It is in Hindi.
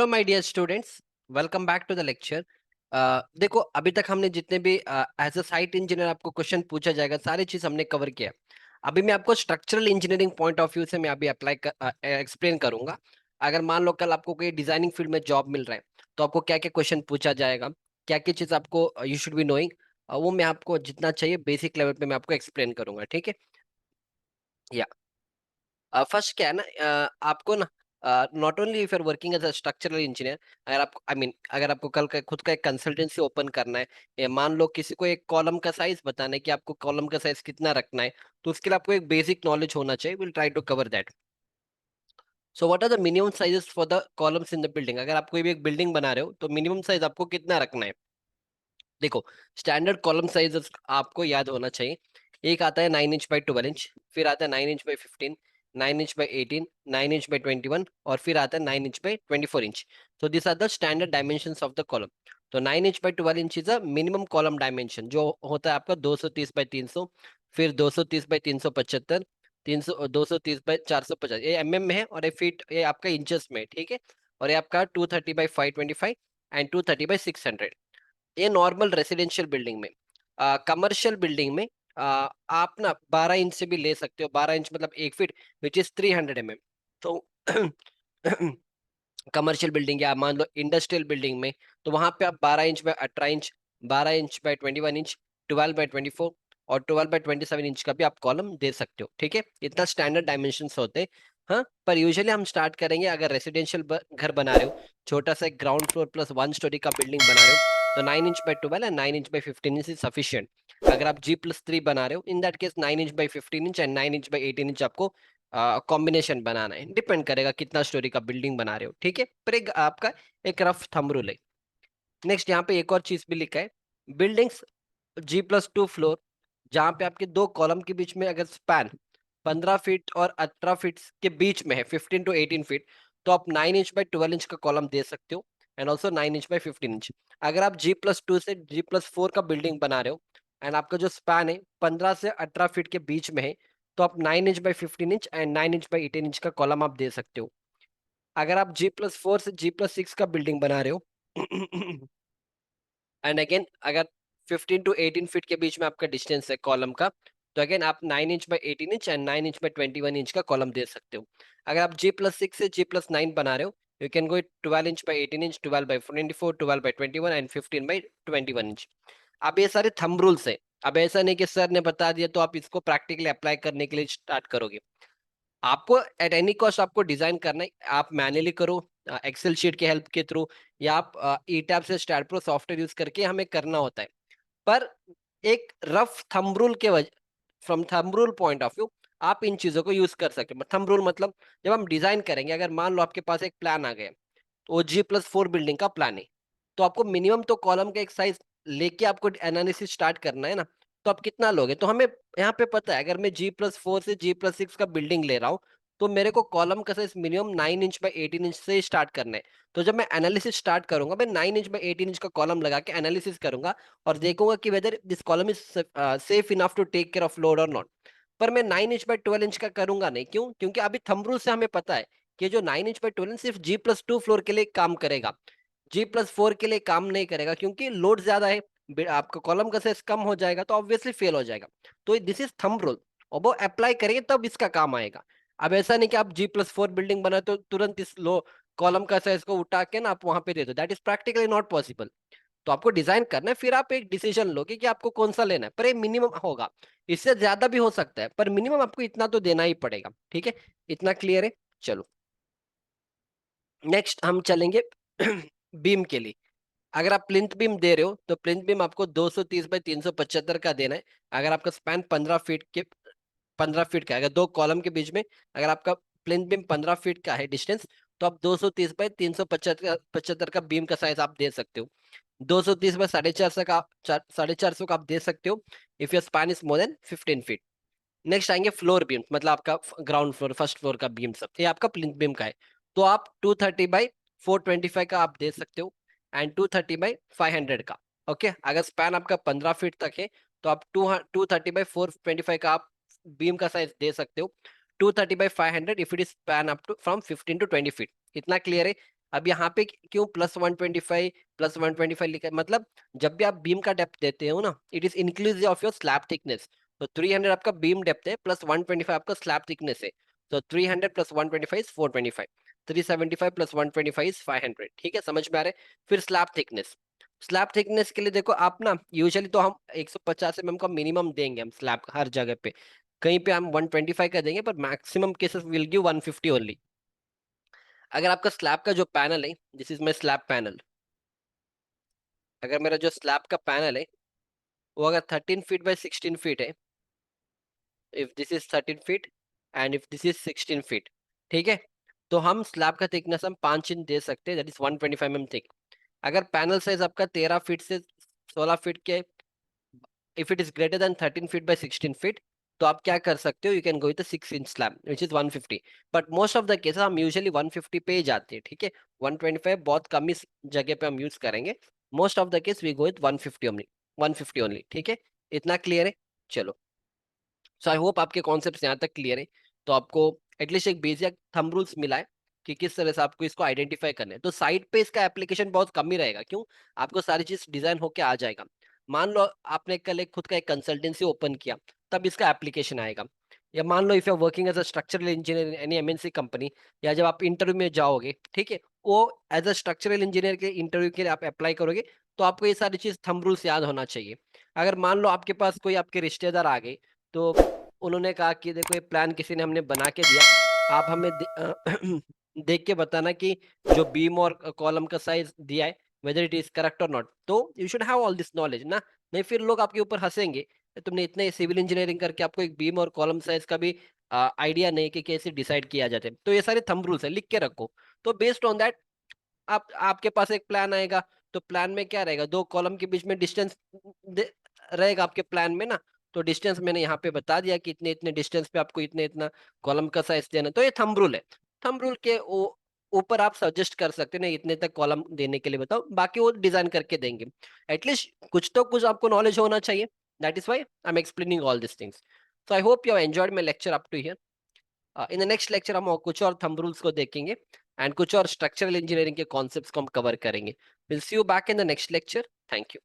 Hello my dear students, welcome back to the lecture. देखो, अभी तक हमने जितने भी एज अ साइट इंजीनियर आपको क्वेश्चन पूछा जाएगा, सारी चीज हमने कवर किया। अभी मैं आपको structural engineering point of view से मैं अभी अप्लाई एक्सप्लेन करूंगा। अगर मान लो कल आपको कोई डिजाइनिंग फील्ड में जॉब मिल रहा है, तो आपको क्या क्या क्वेश्चन पूछा जाएगा, क्या क्या चीज आपको यू शुड बी नोइंग, वो मैं आपको जितना चाहिए बेसिक लेवल पे मैं आपको एक्सप्लेन करूंगा। ठीक है? या फर्स्ट क्या है ना, आपको ना not only if are working as a structural engineer, अगर आपको अगर आपको कल का खुद का एक कंसल्टेंसी ओपन करना है, या मान लो किसी को एक कॉलम का साइज बताना है कि आपको कॉलम का साइज कितना रखना है, तो उसके लिए आपको एक बेसिक नॉलेज होना चाहिए। Will try to cover that. So what are the minimum sizes for the columns in the building. अगर आप कोई भी एक बिल्डिंग बना रहे हो, तो मिनिमम साइज आपको कितना रखना है। देखो, स्टैंडर्ड कॉलम साइज आपको याद होना चाहिए। एक आता है 9 इंच बाई 12 इंच, फिर आता है 9 inch by 15, 9 inch by 18, 9 inch by 21, और फिर आता है 9 इंच बाई 24 इंच। तो this are the standard dimension of the column. तो 9 inch by 12 inch is a minimum column dimension, जो होता है आपका 230 बाई 300, फिर 230 बाई 375, 230 बाई 450। ये mm में है, और ये फीट, ये आपका इंचेस में है, ठीक है? और ये आपका 230 बाई 525 एंड 230 बाई 600। ये नॉर्मल रेसिडेंशियल बिल्डिंग में। कमर्शियल बिल्डिंग में आप ना 12 इंच से भी ले सकते हो। 12 इंच मतलब 1 फीट, विच इज 300 mm। तो कमर्शियल बिल्डिंग या मान लो इंडस्ट्रियल बिल्डिंग में, तो वहां पे आप 12 inch by 18 inch, 12 inch by 21 inch, 12 by 24 और 12 बाई 27 इंच का भी आप कॉलम दे सकते हो। ठीक है? इतना स्टैंडर्ड डायमेंशन होते हैं। हाँ, पर यूजुअली हम स्टार्ट करेंगे, अगर रेसिडेंशियल घर बना रहे हो, छोटा सा ग्राउंड फ्लोर प्लस 1 स्टोरी का बिल्डिंग बना रहे हो, तो 9 inch by 12 and 9 inch by 15 inch is sufficient. अगर आप G+3 बना रहे हो, in that case 9 inch by 15 inch and 9 inch by 18 inch आपको कॉम्बिनेशन बनाना है। डिपेंड करेगा कितना स्टोरी का बिल्डिंग बना रहे हो। ठीक है? पर एक आपका एक रफ थंब रूल है। नेक्स्ट, यहाँ पे एक और चीज भी लिखा है। बिल्डिंग्स G+2 फ्लोर, जहाँ पे आपके दो कॉलम के बीच में अगर स्पैन 15 फीट और 18 फीट के बीच में है, 15 to 18 फीट, तो आप 9 इंच बाई 12 इंच का कॉलम दे सकते हो, and also 9 inch by 15 inch. अगर आप G+2 से G+4 का बिल्डिंग बना रहे हो, एंड आपका जो स्पैन है 15 से 18 फीट के बीच में है, तो आप 9 inch by 15 inch and 9 inch by 18 inch का कॉलम आप दे सकते हो। अगर आप G+4 से G+6 का बिल्डिंग बना रहे हो एंड अगेन अगर 15 to 18 फीट के बीच में आपका डिस्टेंस है कॉलम का, तो अगेन आप 9 inch by 18 inch and 9 inch by 21 inch का कॉलम दे सकते हो। अगर आप G+6 से G+9 बना रहे हो, you can go 12 inch by 18 inch, 12 by 24, 12 by 21 and 15 by 21 inch. अब ये सारे थंब रूल्स है। अब ऐसा नहीं कि सर ने बता दिया तो आप इसको प्रैक्टिकली अप्लाई करने के लिए स्टार्ट करोगे। आपको एट एनी कॉस्ट आपको डिजाइन करना है। आप मैन्युअली करो, एक्सेल शीट के हेल्प के थ्रू, या आप ई टैब से स्टार्ट प्रो सॉफ्टवेयर यूज करके हमें करना होता है। पर एक रफ थंब रूल के वजह, from thumb rule point of view, आप इन चीजों को यूज कर सकते हो। थंब रूल मतलब, जब हम डिजाइन करेंगे, अगर मान लो आपके पास एक प्लान आ गया, तो वो G+4 बिल्डिंग का प्लान है, तो आपको मिनिमम तो कॉलम का एक साइज लेके आपको एनालिसिस स्टार्ट करना है ना। तो आप कितना लोगे, तो हमें यहाँ पे पता है, अगर मैं G+4 से G+6 का बिल्डिंग ले रहा हूँ, तो मेरे को कॉलम का size minimum 9 inch by 18 inch से स्टार्ट करना है। तो जब मैं एनालिसिस स्टार्ट करूंगा, मैं 9 इंच बाई 18 इंच का कॉलम लगा के एनालिसिस करूंगा, और देखूंगा कि whether this column is safe enough to take care of load और नॉट। पर मैं 9 इंच बाई 12 इंच का करूंगा नहीं। क्यों? क्योंकि अभी थंब रूल से हमें पता है कि जो 9 इंच बाई 12 इंच सिर्फ G+2 फ्लोर के लिए काम करेगा, G+4 के लिए काम नहीं करेगा, क्योंकि लोड ज्यादा है। आपका कॉलम का साइज कम हो जाएगा, तो ऑब्वियसली फेल हो जाएगा। तो दिस इज थंब रूल, और वो अप्लाई करेंगे तब इसका काम आएगा। अब ऐसा नहीं कि आप G+4 बिल्डिंग बनाए तो तुरंत इस लो कॉलम का साइज को उठा के ना आप वहां पे दे दो, that is practically not possible. तो आपको डिजाइन करना है, फिर आप एक डिसीजन लोगे कि आपको कौन सा लेना है, पर ये मिनिमम होगा। इससे ज्यादा भी हो सकता है, पर मिनिमम आपको इतना तो देना ही पड़ेगा। ठीक है? इतना क्लियर है? चलो, नेक्स्ट हम चलेंगे बीम के लिए। अगर आप प्लिंथ बीम दे रहे हो, तो प्लिंथ बीम आपको 230 बाई 375 का देना है। अगर आपका स्पैन 15 फीट का है, अगर दो कॉलम के बीच में अगर आपका प्लिंथ बीम 15 फीट का है डिस्टेंस, तो आप 230 बाई 375 का बीम का साइज आप दे सकते हो। 230 बाई 450 का 450 का आप दे सकते हो, if your span is more than 15 feet. Next आएंगे फ्लोर बीम, मतलब आपका ग्राउंड फ्लोर, फर्स्ट फ्लोर का बीम, सब ये आपका प्लिंथ बीम का है। तो आप 230 बाई 425 का आप दे सकते हो, एंड 230 बाई 500 का। ओके? अगर स्पैन आपका 15 फीट तक है, तो आप 230 बाई 425 का आप बीम का साइज दे सकते हो। 230 by 500 if it is span up to from 15 to 20 feet. इतना क्लियर है? अब यहाँ पे क्यों +125 लिखा है, मतलब जब भी आप बीम का डेप्थ देते हो ना, it is inclusive of your slab thickness. तो 300 आपका बीम डेप्थ है, +125 आपका स्लैब थिकनेस है। तो 300 + 125 इज 425, 375 + 125 इज 500। ठीक है, समझ में आ रहा है। फिर स्लैब थिकनेस के लिए देखो आप ना, यूजुअली तो हम 150 mm का मिनिमम देंगे हम स्लैब हर जगह पे। कहीं पे हम 125 का देंगे, पर maximum cases will give 150 only. अगर आपका स्लैब का जो पैनल है, this is my slab panel, अगर मेरा जो स्लैब का पैनल है वो अगर 13 फीट बाई 16 फीट है, if this is 13 feet and if this is 16 feet, ठीक है, तो हम स्लैब का थिकनेस हम 5 इंच दे सकते हैं, दैट इज 125 mm थिक। अगर पैनल साइज आपका 13 फीट से 16 फीट के, if it is greater than 13 feet by 16 feet, तो आप क्या कर सकते हो, you can go with 6 inch slab which is 150। But most of the cases हम यूजुअली 150 पे ही जाते हैं, ठीक है। 125 बहुत कम ही जगह पे हम यूज करेंगे। Most of the case we go with 150 only, 150 only, ठीक है। इतना क्लियर है? चलो, सो आई होप आपके कॉन्सेप्ट यहाँ तक क्लियर है। तो आपको एटलीस्ट एक बेसिक थंब रूल्स मिला है कि किस तरह से आपको इसको आइडेंटिफाई करना है। तो साइट पे इसका एप्लीकेशन बहुत कम ही रहेगा, क्यों? आपको सारी चीज डिजाइन होके आ जाएगा। मान लो आपने कल एक खुद का एक कंसल्टेंसी ओपन किया, तब इसका एप्लीकेशन आएगा। या मान लो if you are working as a structural engineer in any MNC company, या जब आप इंटरव्यू में जाओगे, ठीक है, वो एज अ स्ट्रक्चरल इंजीनियर के इंटरव्यू के लिए आप अप्लाई करोगे, तो आपको ये सारी चीज थंब रूल्स याद होना चाहिए। अगर मान लो आपके पास कोई आपके रिश्तेदार आ गए, तो उन्होंने कहा कि देखो ये प्लान किसी ने हमने बना के दिया, आप हमें देख के बताना कि जो बीम और कॉलम का साइज दिया है, वेदर इट इज करेक्ट और नॉट। तो you should have all this knowledge ना, नहीं फिर लोग आपके ऊपर हंसेंगे, तुमने इतने सिविल इंजीनियरिंग करके आपको एक बीम और कॉलम साइज का भी आइडिया नहीं कि कैसे डिसाइड किया जाता है। तो ये सारे थंब रूल्स है, लिख के रखो। तो बेस्ड ऑन दैट आप आपके पास एक प्लान आएगा, तो प्लान में क्या रहेगा, दो कॉलम के बीच में डिस्टेंस रहेगा आपके प्लान में ना। तो डिस्टेंस मैंने यहाँ पे बता दिया कि इतने इतने डिस्टेंस पे आपको इतने इतना कॉलम का साइज देना। तो ये थंब रूल है। थंब रूल के ऊपर आप सजेस्ट कर सकते हैं ना, इतने तक कॉलम देने के लिए बताओ, बाकी वो डिजाइन करके देंगे। एटलीस्ट कुछ तो कुछ आपको नॉलेज होना चाहिए। That is why I am explaining all this things. So I hope you have enjoyed my lecture up to here. In the next lecture हम और कुछ और थंब रूल्स को देखेंगे, एंड कुछ और स्ट्रक्चरल इंजीनियरिंग के कॉन्सेप्ट्स को हम कवर करेंगे। Will see you back in the next lecture. Thank you.